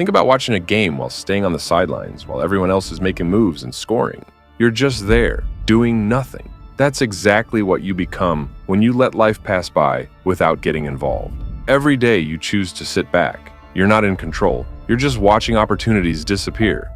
Think about watching a game while staying on the sidelines while everyone else is making moves and scoring. You're just there, doing nothing. That's exactly what you become when you let life pass by without getting involved. Every day you choose to sit back. You're not in control. You're just watching opportunities disappear.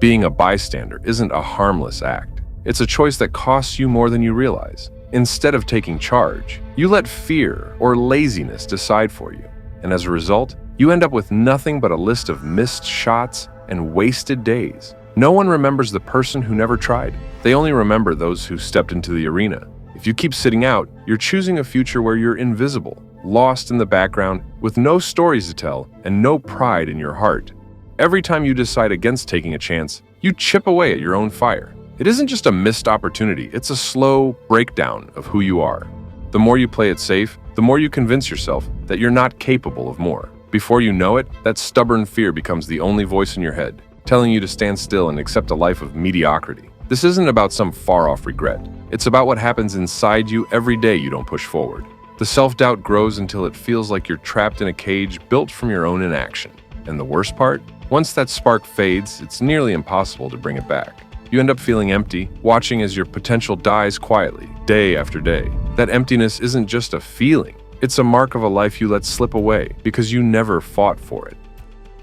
Being a bystander isn't a harmless act. It's a choice that costs you more than you realize. Instead of taking charge, you let fear or laziness decide for you. And as a result, you end up with nothing but a list of missed shots and wasted days. No one remembers the person who never tried. They only remember those who stepped into the arena. If you keep sitting out, you're choosing a future where you're invisible, lost in the background, with no stories to tell and no pride in your heart. Every time you decide against taking a chance, you chip away at your own fire. It isn't just a missed opportunity, it's a slow breakdown of who you are. The more you play it safe, the more you convince yourself that you're not capable of more. Before you know it, that stubborn fear becomes the only voice in your head, telling you to stand still and accept a life of mediocrity. This isn't about some far-off regret. It's about what happens inside you every day you don't push forward. The self-doubt grows until it feels like you're trapped in a cage built from your own inaction. And the worst part? Once that spark fades, it's nearly impossible to bring it back. You end up feeling empty, watching as your potential dies quietly, day after day. That emptiness isn't just a feeling. It's a mark of a life you let slip away because you never fought for it.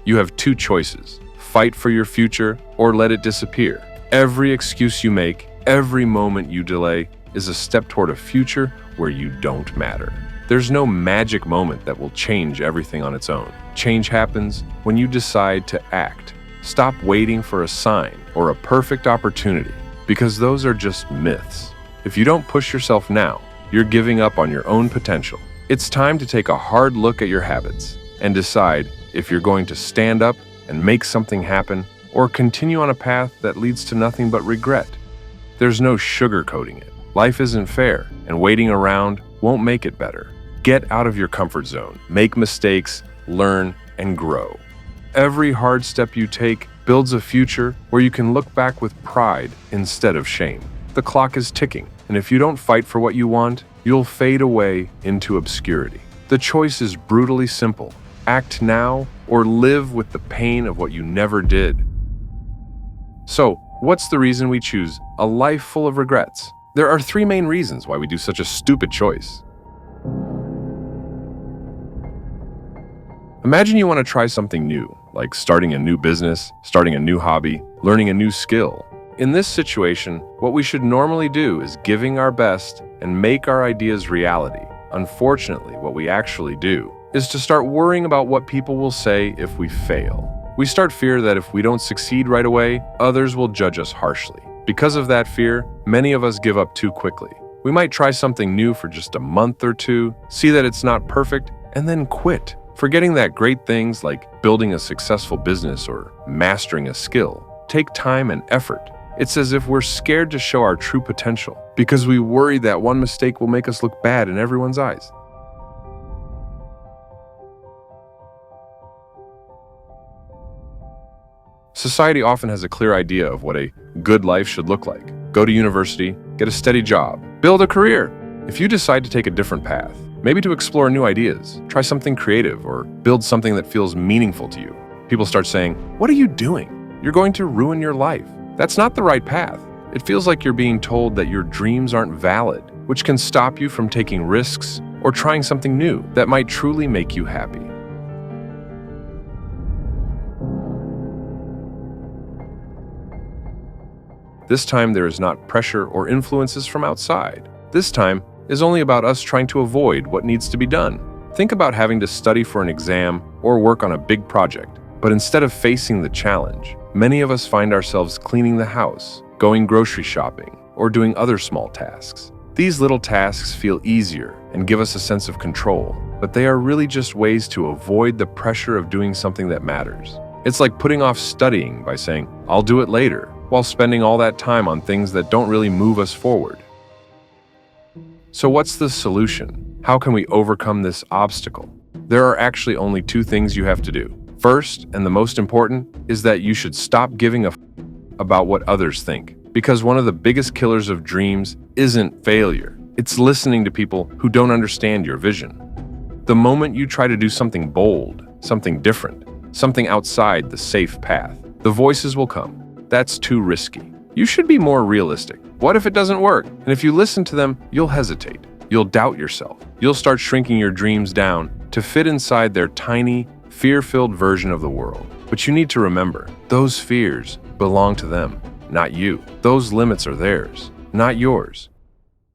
You have two choices: fight for your future or let it disappear. Every excuse you make, every moment you delay is a step toward a future where you don't matter. There's no magic moment that will change everything on its own. Change happens when you decide to act. Stop waiting for a sign or a perfect opportunity, because those are just myths. If you don't push yourself now, you're giving up on your own potential. It's time to take a hard look at your habits and decide if you're going to stand up and make something happen or continue on a path that leads to nothing but regret. There's no sugarcoating it. Life isn't fair, and waiting around won't make it better. Get out of your comfort zone, make mistakes, learn, and grow. Every hard step you take builds a future where you can look back with pride instead of shame. The clock is ticking, and if you don't fight for what you want, you'll fade away into obscurity. The choice is brutally simple: act now or live with the pain of what you never did. So, what's the reason we choose a life full of regrets? There are three main reasons why we do such a stupid choice. Imagine you want to try something new, like starting a new business, starting a new hobby, learning a new skill. In this situation, what we should normally do is giving our best and make our ideas reality. Unfortunately, what we actually do is to start worrying about what people will say if we fail. We start fear that if we don't succeed right away, others will judge us harshly. Because of that fear, many of us give up too quickly. We might try something new for just a month or two, see that it's not perfect, and then quit, forgetting that great things like building a successful business or mastering a skill take time and effort. It's as if we're scared to show our true potential because we worry that one mistake will make us look bad in everyone's eyes. Society often has a clear idea of what a good life should look like. Go to university, get a steady job, build a career. If you decide to take a different path, maybe to explore new ideas, try something creative, or build something that feels meaningful to you, people start saying, "What are you doing? You're going to ruin your life. That's not the right path." It feels like you're being told that your dreams aren't valid, which can stop you from taking risks or trying something new that might truly make you happy. This time there is not pressure or influences from outside. This time is only about us trying to avoid what needs to be done. Think about having to study for an exam or work on a big project. But instead of facing the challenge, many of us find ourselves cleaning the house, going grocery shopping, or doing other small tasks. These little tasks feel easier and give us a sense of control, but they are really just ways to avoid the pressure of doing something that matters. It's like putting off studying by saying, "I'll do it later," while spending all that time on things that don't really move us forward. So what's the solution? How can we overcome this obstacle? There are actually only two things you have to do. First, and the most important, is that you should stop giving a about what others think. Because one of the biggest killers of dreams isn't failure. It's listening to people who don't understand your vision. The moment you try to do something bold, something different, something outside the safe path. The voices will come. That's too risky. You should be more realistic. What if it doesn't work? And if you listen to them, you'll hesitate. You'll doubt yourself. You'll start shrinking your dreams down to fit inside their tiny, fear-filled version of the world. But you need to remember, those fears belong to them, not you. Those limits are theirs, not yours.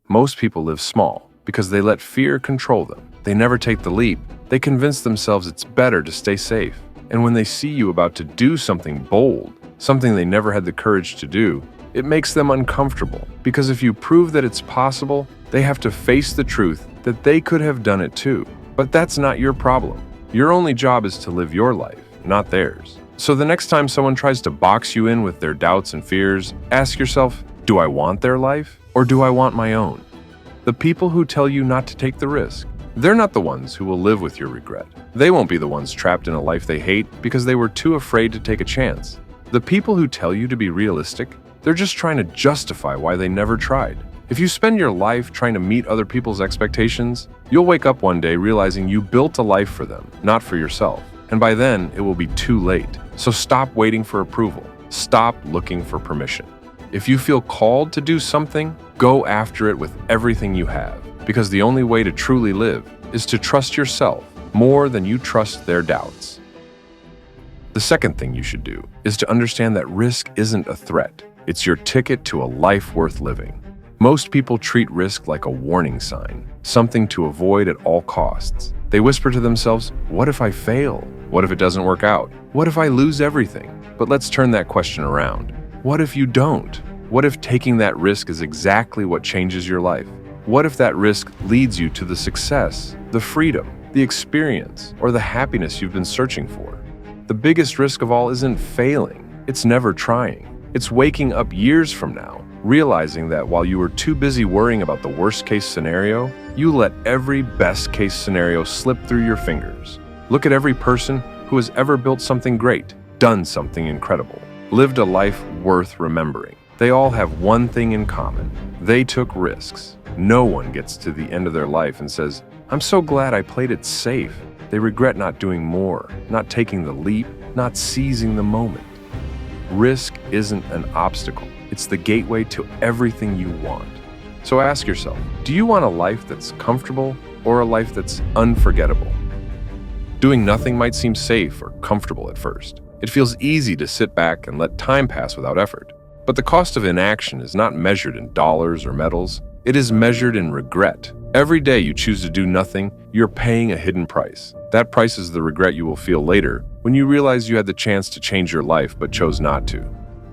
Most people live small because they let fear control them. They never take the leap. They convince themselves it's better to stay safe. And when they see you about to do something bold, something they never had the courage to do, it makes them uncomfortable. Because if you prove that it's possible, they have to face the truth that they could have done it too. But that's not your problem. Your only job is to live your life, not theirs. So the next time someone tries to box you in with their doubts and fears, ask yourself, do I want their life or do I want my own? The people who tell you not to take the risk, they're not the ones who will live with your regret. They won't be the ones trapped in a life they hate because they were too afraid to take a chance. The people who tell you to be realistic, they're just trying to justify why they never tried. If you spend your life trying to meet other people's expectations, you'll wake up one day realizing you built a life for them, not for yourself. And by then, it will be too late. So stop waiting for approval. Stop looking for permission. If you feel called to do something, go after it with everything you have. Because the only way to truly live is to trust yourself more than you trust their doubts. The second thing you should do is to understand that risk isn't a threat. It's your ticket to a life worth living. Most people treat risk like a warning sign, something to avoid at all costs. They whisper to themselves, what if I fail? What if it doesn't work out? What if I lose everything? But let's turn that question around. What if you don't? What if taking that risk is exactly what changes your life? What if that risk leads you to the success, the freedom, the experience, or the happiness you've been searching for? The biggest risk of all isn't failing. It's never trying. It's waking up years from now, realizing that while you were too busy worrying about the worst-case scenario, you let every best-case scenario slip through your fingers. Look at every person who has ever built something great, done something incredible, lived a life worth remembering. They all have one thing in common. They took risks. No one gets to the end of their life and says, I'm so glad I played it safe. They regret not doing more, not taking the leap, not seizing the moment. Risk isn't an obstacle. It's the gateway to everything you want. So ask yourself, do you want a life that's comfortable or a life that's unforgettable? Doing nothing might seem safe or comfortable at first. It feels easy to sit back and let time pass without effort. But the cost of inaction is not measured in dollars or medals. It is measured in regret. Every day you choose to do nothing, you're paying a hidden price. That price is the regret you will feel later when you realize you had the chance to change your life but chose not to.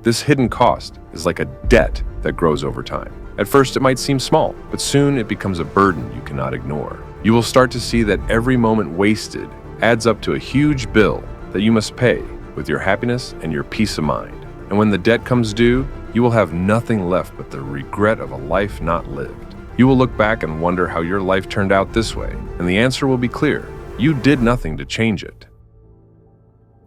This hidden cost is like a debt that grows over time. At first it might seem small, but soon it becomes a burden you cannot ignore. You will start to see that every moment wasted adds up to a huge bill that you must pay with your happiness and your peace of mind. And when the debt comes due, you will have nothing left but the regret of a life not lived. You will look back and wonder how your life turned out this way, and the answer will be clear. You did nothing to change it.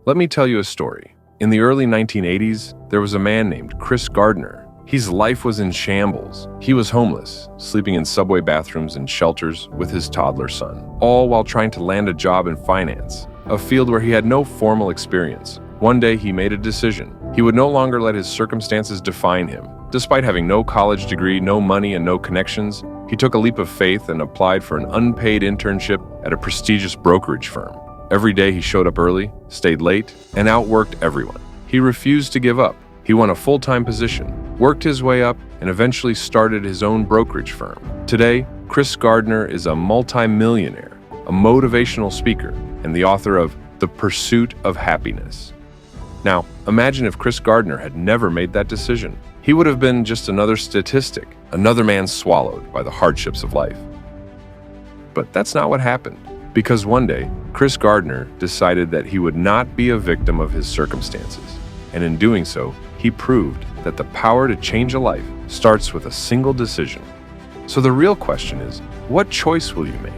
Let me tell you a story. In the early 1980s, there was a man named Chris Gardner. His life was in shambles. He was homeless, sleeping in subway bathrooms and shelters with his toddler son, all while trying to land a job in finance, a field where he had no formal experience. One day he made a decision. He would no longer let his circumstances define him. Despite having no college degree, no money, and no connections, he took a leap of faith and applied for an unpaid internship at a prestigious brokerage firm. Every day he showed up early, stayed late, and outworked everyone. He refused to give up. He won a full-time position, worked his way up, and eventually started his own brokerage firm. Today, Chris Gardner is a multi-millionaire, a motivational speaker, and the author of The Pursuit of Happiness. Now, imagine if Chris Gardner had never made that decision. He would have been just another statistic, another man swallowed by the hardships of life. But that's not what happened, because one day, Chris Gardner decided that he would not be a victim of his circumstances. And in doing so, he proved that the power to change a life starts with a single decision. So the real question is, what choice will you make?